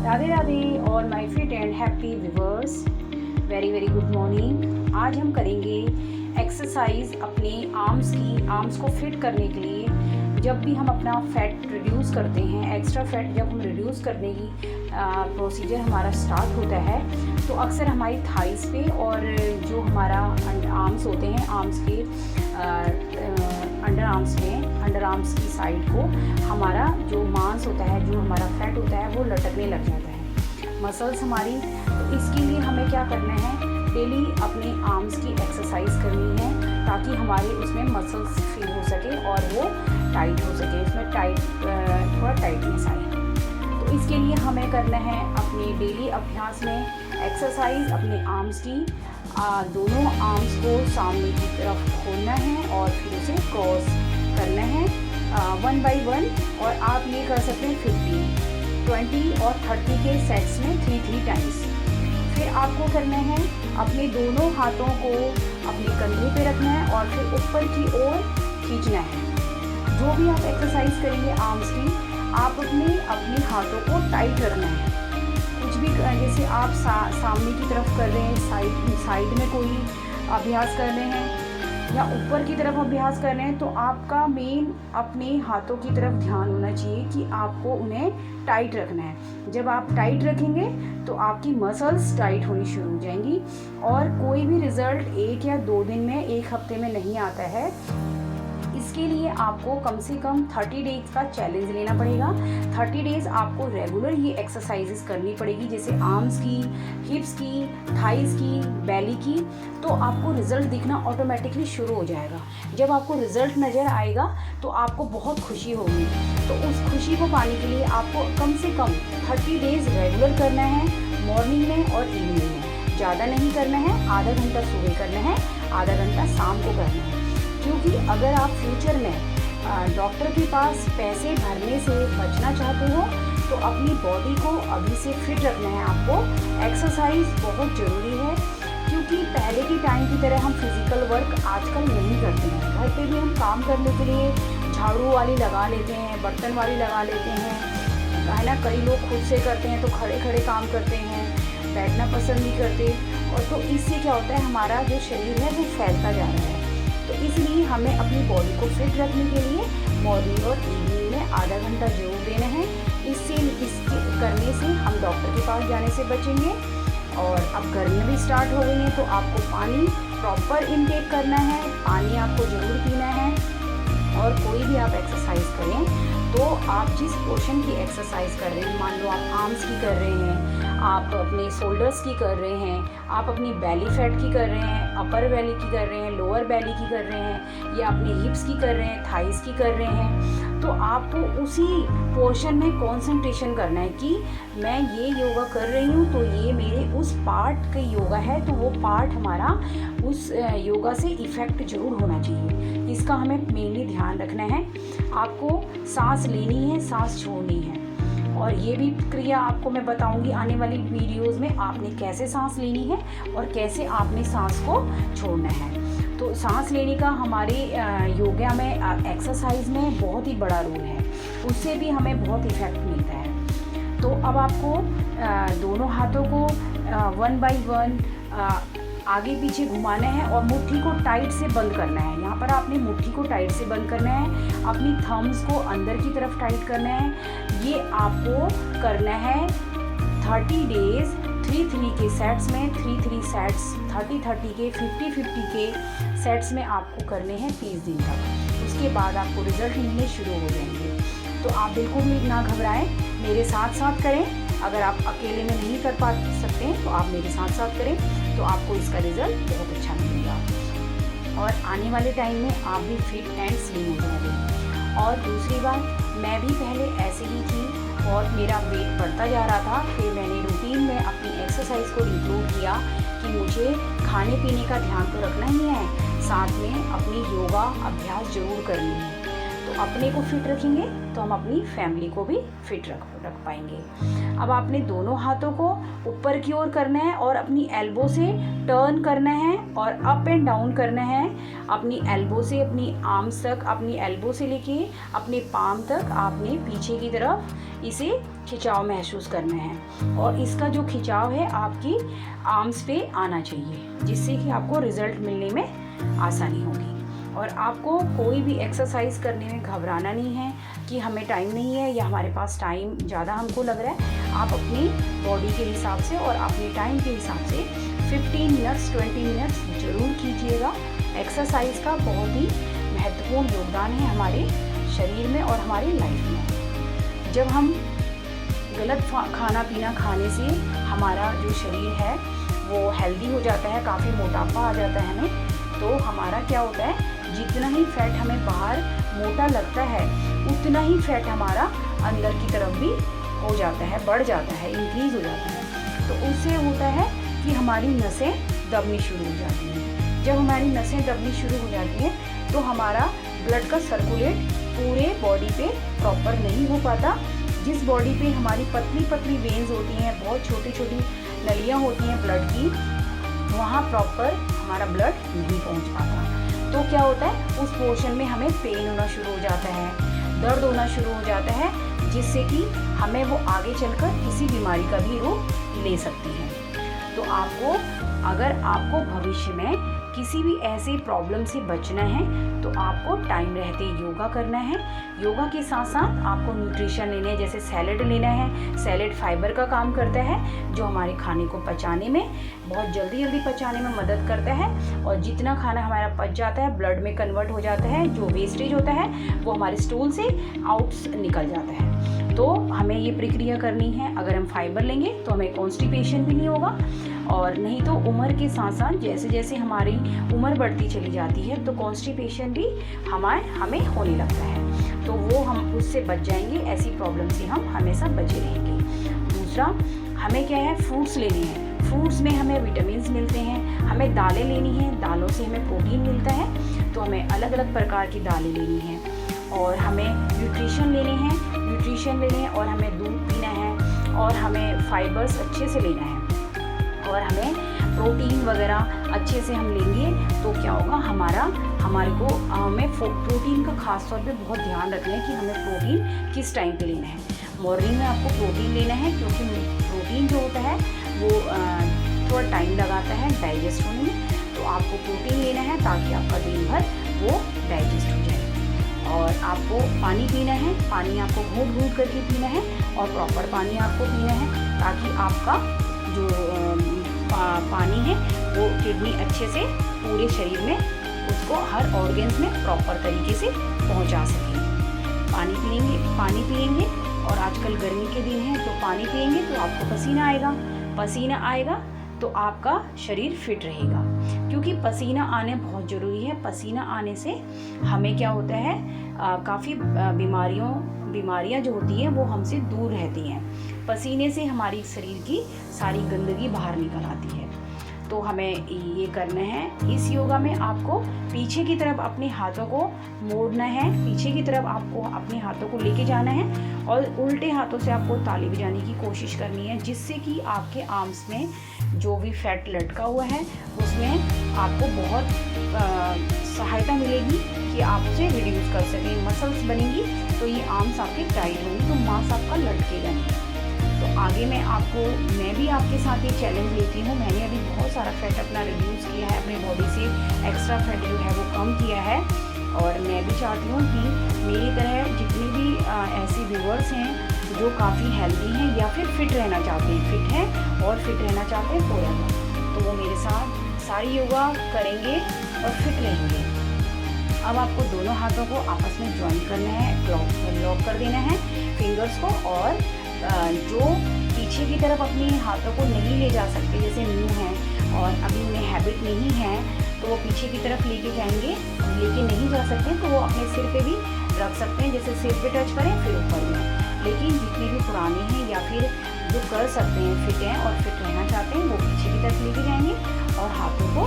राधे राधे और my fit and happy viewers, very very good morning. आज हम करेंगे एक्सरसाइज अपने आर्म्स को फिट करने के लिए। जब भी हम अपना फैट रिड्यूस करते हैं, एक्स्ट्रा फैट जब हम रिड्यूस करने की प्रोसीजर हमारा स्टार्ट होता है, तो अक्सर हमारी थाइस पे और जो हमारा आर्म्स होते हैं, आर्म्स के अंडर आर्म्स की साइड को हमारा जो मांस होता है, जो हमारा फैट होता है, वो लटकने लग जाता है, मसल्स हमारी। तो इसके लिए हमें क्या करना है, डेली अपने आर्म्स की एक्सरसाइज करनी है, ताकि हमारे उसमें मसल्स फील हो सके और वो टाइट हो सके, उसमें थोड़ा टाइटनेस आए। तो इसके लिए हमें करना है अपने डेली अभ्यास में एक्सरसाइज अपने आर्म्स की। दोनों आर्म्स को सामने की तरफ खोलना है और फिर उसे क्रॉस करना है 1 by 1। और आप ये कर सकते हैं 50, 20 और 30 के सेट्स में 3 टाइम्स। फिर आपको करना है अपने दोनों हाथों को अपने कंधे पे रखना है और फिर ऊपर की ओर खींचना है। जो भी आप एक्सरसाइज करेंगे आर्म्स की, आप अपने हाथों को टाइट रखना है। कुछ भी जैसे आप सामने की तरफ कर रहे हैं, साइड में कोई अभ्यास कर रहे हैं या ऊपर की तरफ अभ्यास कर रहे हैं, तो आपका मेन अपने हाथों की तरफ ध्यान होना चाहिए कि आपको उन्हें टाइट रखना है। जब आप टाइट रखेंगे तो आपकी मसल्स टाइट होनी शुरू हो जाएंगी। और कोई भी रिज़ल्ट 1 या 2 दिन में, 1 हफ्ते में नहीं आता है। इसके लिए आपको कम से कम 30 डेज का चैलेंज लेना पड़ेगा। 30 डेज आपको रेगुलर ये एक्सरसाइजेस करनी पड़ेगी, जैसे आर्म्स की, हिप्स की, थाइस की, बेली की। तो आपको रिज़ल्ट दिखना ऑटोमेटिकली शुरू हो जाएगा। जब आपको रिज़ल्ट नज़र आएगा तो आपको बहुत खुशी होगी। तो उस खुशी को पाने के लिए आपको कम से कम 30 डेज रेगुलर करना है, मॉर्निंग में और इवनिंग में। ज़्यादा नहीं करना है, आधा घंटा सुबह करना है, आधा घंटा शाम को करना है। क्योंकि अगर आप फ्यूचर में डॉक्टर के पास पैसे भरने से बचना चाहते हो, तो अपनी बॉडी को अभी से फिट रखना है आपको। एक्सरसाइज बहुत ज़रूरी है, क्योंकि पहले की टाइम की तरह हम फिज़िकल वर्क आजकल नहीं करते हैं। घर पे भी हम काम करने के लिए झाड़ू वाली लगा लेते हैं, बर्तन वाली लगा लेते हैं, है ना। कई लोग खुद से करते हैं तो खड़े खड़े काम करते हैं, बैठना पसंद नहीं करते। और तो इससे क्या होता है, हमारा जो शरीर है वो फैलता जा रहा है। तो इसलिए हमें अपनी बॉडी को फिट रखने के लिए मॉर्निंग और इवनिंग में आधा घंटा जरूर देना है। इसके करने से हम डॉक्टर के पास जाने से बचेंगे। और अब गर्मियाँ भी स्टार्ट हो गई हैं, तो आपको पानी प्रॉपर इनटेक करना है, पानी आपको ज़रूर पीना है। और कोई भी आप एक्सरसाइज करें तो आप जिस पोर्शन की एक्सरसाइज कर रहे हैं, मान लो आप आर्म्स की कर रहे हैं, आप अपने शोल्डर्स की कर रहे हैं, आप अपनी बेली फैट की कर रहे हैं, अपर बेली की कर रहे हैं, लोअर बेली की कर रहे हैं, या अपने हिप्स की कर रहे हैं, थाइस की कर रहे हैं, तो आपको उसी पोर्शन में कंसंट्रेशन करना है कि मैं ये योगा कर रही हूँ तो ये मेरे उस पार्ट का योगा है, तो वो पार्ट हमारा उस योगा से इफ़ेक्ट ज़रूर होना चाहिए। इसका हमें मेनली ध्यान रखना है। आपको सांस लेनी है, सांस छोड़नी है। और ये भी क्रिया आपको मैं बताऊंगी आने वाली वीडियोस में, आपने कैसे सांस लेनी है और कैसे आपने सांस को छोड़ना है। तो सांस लेने का हमारे योगा में, एक्सरसाइज में बहुत ही बड़ा रोल है, उससे भी हमें बहुत इफ़ेक्ट मिलता है। तो अब आपको दोनों हाथों को 1 by 1 आगे पीछे घुमाना है और मुट्ठी को टाइट से बंद करना है। यहाँ पर आपने मुट्ठी को टाइट से बंद करना है, अपनी थम्स को अंदर की तरफ टाइट करना है। ये आपको करना है 30 डेज 3 के सेट्स में, 3 सेट्स 30 के, 50 के सेट्स में आपको करने हैं 30 दिन तक। उसके बाद आपको रिजल्ट मिलने शुरू हो जाएंगे। तो आप बिल्कुल भी ना घबराएं, मेरे साथ साथ करें। अगर आप अकेले में नहीं कर पा सकते हैं तो आप मेरे साथ साथ करें, तो आपको इसका रिज़ल्ट बहुत अच्छा मिलेगा। और आने वाले टाइम में आप भी फिट एंड स्लिम हो जाएंगे। और दूसरी बात, मैं भी पहले ऐसे ही थी और मेरा वेट बढ़ता जा रहा था। फिर मैंने रूटीन में अपनी एक्सरसाइज को इंक्लूड किया कि मुझे खाने पीने का ध्यान तो रखना ही है, साथ में अपनी योगा अभ्यास ज़रूर करनी है। तो अपने को फिट रखेंगे तो हम अपनी फैमिली को भी फिट रख पाएंगे। अब आपने दोनों हाथों को ऊपर की ओर करना है और अपनी एल्बो से टर्न करना है और अप एंड डाउन करना है। अपनी एल्बो से अपनी आर्म्स तक, अपनी एल्बो से लेके अपने पाम तक आपने पीछे की तरफ इसे खिंचाव महसूस करना है और इसका जो खिंचाव है आपकी आर्म्स पे आना चाहिए, जिससे कि आपको रिजल्ट मिलने में आसानी होगी। और आपको कोई भी एक्सरसाइज करने में घबराना नहीं है कि हमें टाइम नहीं है या हमारे पास टाइम ज़्यादा हमको लग रहा है। आप अपनी बॉडी के हिसाब से और अपने टाइम के हिसाब से 15 मिनट्स 20 मिनट्स ज़रूर कीजिएगा। एक्सरसाइज का बहुत ही महत्वपूर्ण योगदान है हमारे शरीर में और हमारी लाइफ में। जब हम गलत खाना पीना खाने से हमारा जो शरीर है वो हेल्दी हो जाता है, काफ़ी मोटापा आ जाता है हमें, तो हमारा क्या होता है, जितना ही फैट हमें बाहर मोटा लगता है उतना ही फैट हमारा अंदर की तरफ भी हो जाता है, बढ़ जाता है, इंक्रीज हो जाता है। तो उससे होता है कि हमारी नसें दबनी शुरू हो जाती हैं। जब हमारी नसें दबनी शुरू हो जाती हैं तो हमारा ब्लड का सर्कुलेट पूरे बॉडी पे प्रॉपर नहीं हो पाता। जिस बॉडी पे हमारी पतली पतली वेन्स होती हैं, बहुत छोटी छोटी नलियाँ होती हैं ब्लड की, वहाँ प्रॉपर हमारा ब्लड नहीं पहुँच पाता। तो क्या होता है, उस पोर्शन में हमें पेन होना शुरू हो जाता है, दर्द होना शुरू हो जाता है, जिससे कि हमें वो आगे चलकर किसी बीमारी का भी रूप ले सकती है। तो अगर आपको भविष्य में किसी भी ऐसे प्रॉब्लम से बचना है तो आपको टाइम रहते योगा करना है। योगा के साथ साथ आपको न्यूट्रिशन लेना है, जैसे सैलेड लेना है। सैलेड फाइबर का काम करता है जो हमारे खाने को पचाने में बहुत जल्दी पचाने में मदद करता है और जितना खाना हमारा पच जाता है ब्लड में कन्वर्ट हो जाता है, जो वेस्टेज होता है वो हमारे स्टूल से आउट निकल जाता है। तो हमें ये प्रक्रिया करनी है। अगर हम फाइबर लेंगे तो हमें कॉन्स्टिपेशन भी नहीं होगा, और नहीं तो उम्र के साथ साथ जैसे जैसे हमारी उम्र बढ़ती चली जाती है तो कॉन्स्टिपेशन भी हमें होने लगता है, तो वो हम उससे बच जाएंगे। ऐसी प्रॉब्लम से हम हमेशा बचे रहेंगे। दूसरा, हमें क्या है, फ्रूट्स लेने हैं। फ्रूट्स में हमें विटामिन्स मिलते हैं। हमें दालें लेनी हैं, दालों से हमें प्रोटीन मिलता है, तो हमें अलग अलग प्रकार की दालें लेनी हैं। और हमें न्यूट्रिशन लेने हैं और हमें दूध पीना है और हमें फाइबर्स अच्छे से लेना है और हमें प्रोटीन वगैरह अच्छे से हम लेंगे तो क्या होगा, हमें प्रोटीन का खास तौर पे बहुत ध्यान रखना है कि हमें प्रोटीन किस टाइम पे लेना है। मॉर्निंग में आपको प्रोटीन लेना है, क्योंकि प्रोटीन जो होता है वो थोड़ा टाइम लगाता है डाइजेस्ट होने में, तो आपको प्रोटीन लेना है ताकि आपका दिन भर वो डाइजेस्ट हो जाए। और आपको पानी पीना है, पानी आपको घूट घूट करके पीना है और प्रॉपर पानी आपको पीना है, ताकि आपका जो पानी है वो किडनी अच्छे से पूरे शरीर में उसको हर ऑर्गन्स में प्रॉपर तरीके से पहुंचा सके। पानी पिएंगे और आजकल गर्मी के दिन है तो पानी पिएंगे तो आपको पसीना आएगा तो आपका शरीर फिट रहेगा, क्योंकि पसीना आने बहुत ज़रूरी है। पसीना आने से हमें क्या होता है, काफ़ी बीमारियां जो होती हैं वो हमसे दूर रहती हैं। पसीने से हमारी शरीर की सारी गंदगी बाहर निकल आती है। तो हमें ये करना है। इस योगा में आपको पीछे की तरफ अपने हाथों को मोड़ना है, पीछे की तरफ आपको अपने हाथों को लेके जाना है और उल्टे हाथों से आपको ताली बजाने की कोशिश करनी है, जिससे कि आपके आर्म्स में जो भी फैट लटका हुआ है उसमें आपको बहुत सहायता मिलेगी कि आप उसे रिड्यूस कर सकें। मसल्स बनेंगी तो ये आर्म्स आपके टाइट होंगे, तो मांस आपका लटकेगा नहीं। तो आगे मैं भी आपके साथ ये चैलेंज लेती हूँ। मैंने अभी बहुत सारा फैट अपना रिड्यूस किया है, अपनी बॉडी से एक्स्ट्रा फैट जो है वो कम किया है, और मैं भी चाहती हूँ कि मेरी तरह जितने भी ऐसे व्यूअर्स हैं जो काफ़ी हेल्दी हैं या फिर फिट रहना चाहते हैं, फिट हैं और फिट रहना चाहते हैं फॉरएवर, तो वो मेरे साथ सारी योगा करेंगे और फिट रहेंगे। अब आपको दोनों हाथों को आपस में ज्वाइन करना है, लॉक कर देना है फिंगर्स को, और जो पीछे की तरफ अपने हाथों को नहीं ले जा सकते, जैसे न्यू हैं और अभी उन्हें हैबिट नहीं है तो वो पीछे की तरफ लेके नहीं जा सकते, तो वो अपने सिर पे भी रख सकते हैं, जैसे सिर पे टच करें फिर ऊपर में। लेकिन जितने भी पुराने हैं या फिर जो कर सकते हैं, फिट हैं और फिट रहना चाहते हैं, वो पीछे की तरफ लेके जाएंगे और हाथों को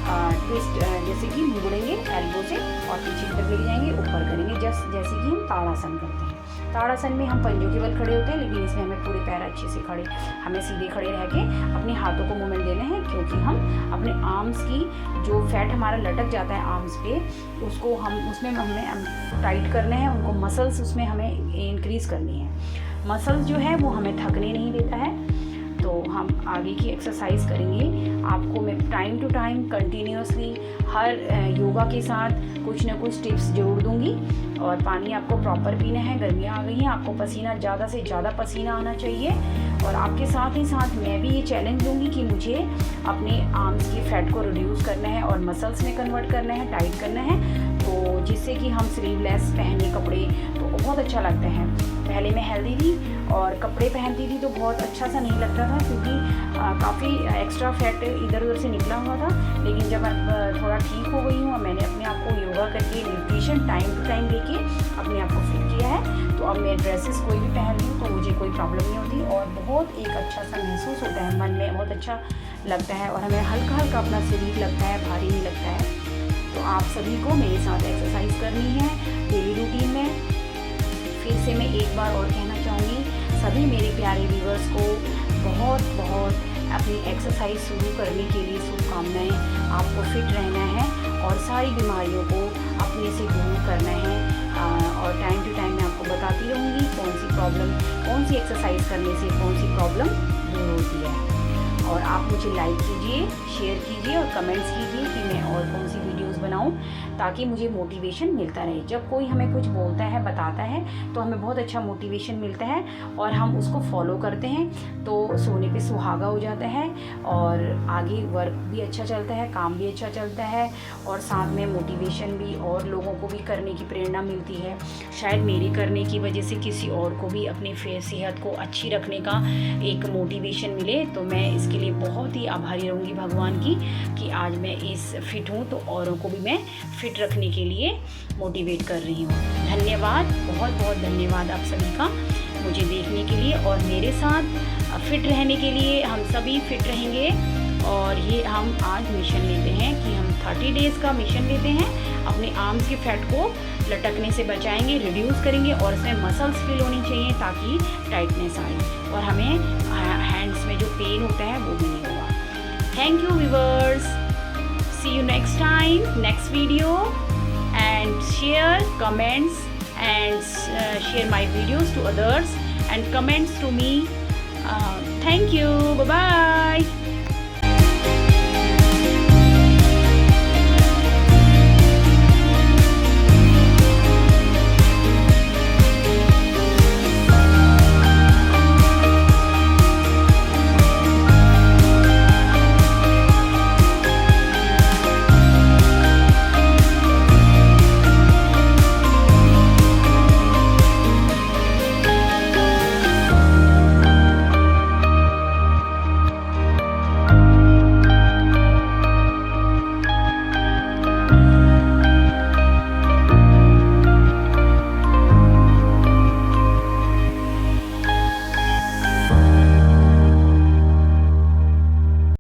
ट्विस्ट, जैसे कि मुड़ेंगे एल्बो से और पीछे की तरफ लेके जाएंगे, ऊपर करेंगे, जैसे कि हम ताड़ासन करते हैं। ताड़ासन में हम पंजों के बल खड़े होते हैं, लेकिन इसमें हमें पूरे पैर अच्छे से खड़े, हमें सीधे खड़े रह के अपने हाथों को मूवमेंट देने हैं, क्योंकि हम अपने आर्म्स की जो फैट हमारा लटक जाता है आर्म्स पे, उसको उसमें हमें टाइट करने हैं, उनको मसल्स उसमें हमें इंक्रीज़ करनी है। मसल्स जो है वो हमें थकने नहीं देता है। तो हम आगे की एक्सरसाइज करेंगे। आपको मैं टाइम टू टाइम कंटिन्यूसली हर योगा के साथ कुछ ना कुछ टिप्स जोड़ दूंगी। और पानी आपको प्रॉपर पीना है, गर्मियाँ आ गई हैं, आपको पसीना ज़्यादा से ज़्यादा पसीना आना चाहिए। और आपके साथ ही साथ मैं भी ये चैलेंज दूंगी कि मुझे अपने आर्म्स की फैट को रिड्यूस करना है और मसल्स में कन्वर्ट करना है, टाइट करना है, तो जिससे कि हम स्लीवलेस पहने कपड़े तो बहुत अच्छा लगता है। पहले मैं हेल्दी थी और कपड़े पहनती थी तो बहुत अच्छा सा नहीं लगता था, क्योंकि काफ़ी एक्स्ट्रा फैट इधर उधर से निकला हुआ था। लेकिन जब मैं थोड़ा ठीक हो गई हूँ और मैंने अपने आप को योगा करके न्यूट्रिशन टाइम टू टाइम लेके अपने आप को फिट किया है, तो अब मैं ड्रेसेस कोई भी पहन रही हूँ तो मुझे कोई प्रॉब्लम नहीं होती और बहुत एक अच्छा सा महसूस होता है, मन में बहुत अच्छा लगता है और हमें हल्का हल्का अपना शरीर लगता है, भारी नहीं लगता है। तो आप सभी को मेरे साथ एक्सरसाइज करनी है डेली रूटीन में। फिर से मैं एक बार और कहना चाहूँगी सभी मेरे प्यारे व्यूअर्स को बहुत बहुत अपनी एक्सरसाइज शुरू करने के लिए शुभकामनाएं। आपको फिट रहना है और सारी बीमारियों को अपने से दूर करना है। और टाइम टू टाइम मैं आपको बताती रहूँगी कौन सी प्रॉब्लम, कौन सी एक्सरसाइज करने से कौन सी प्रॉब्लम दूर होती है। और आप मुझे लाइक कीजिए, शेयर कीजिए और कमेंट्स कीजिए कि मैं और कौन सी वीडियोस बनाऊं, ताकि मुझे मोटिवेशन मिलता रहे। जब कोई हमें कुछ बोलता है, बताता है, तो हमें बहुत अच्छा मोटिवेशन मिलता है और हम उसको फॉलो करते हैं, तो सोने पे सुहागा हो जाता है और आगे वर्क भी अच्छा चलता है, काम भी अच्छा चलता है और साथ में मोटिवेशन भी और लोगों को भी करने की प्रेरणा मिलती है। शायद मेरे करने की वजह से किसी और को भी अपनी सेहत को अच्छी रखने का एक मोटिवेशन मिले, तो मैं इसके लिए बहुत ही आभारी रहूँगी भगवान की कि आज मैं इस फिट हूँ, तो औरों को भी मैं फिट रखने के लिए मोटिवेट कर रही हूँ। धन्यवाद, बहुत बहुत धन्यवाद आप सभी का मुझे देखने के लिए और मेरे साथ फिट रहने के लिए। हम सभी फिट रहेंगे और ये हम आज मिशन लेते हैं कि हम 30 डेज़ का मिशन लेते हैं। अपने आर्म्स की फैट को लटकने से बचाएंगे, रिड्यूस करेंगे और इसमें मसल्स फील होनी चाहिए ताकि टाइटनेस आए और हमें हैंड्स में जो पेन होता है वो भी नहीं होगा। Thank you viewers, see you next time, next video, and share comments and share my videos to others and comments to me. Thank you, bye bye.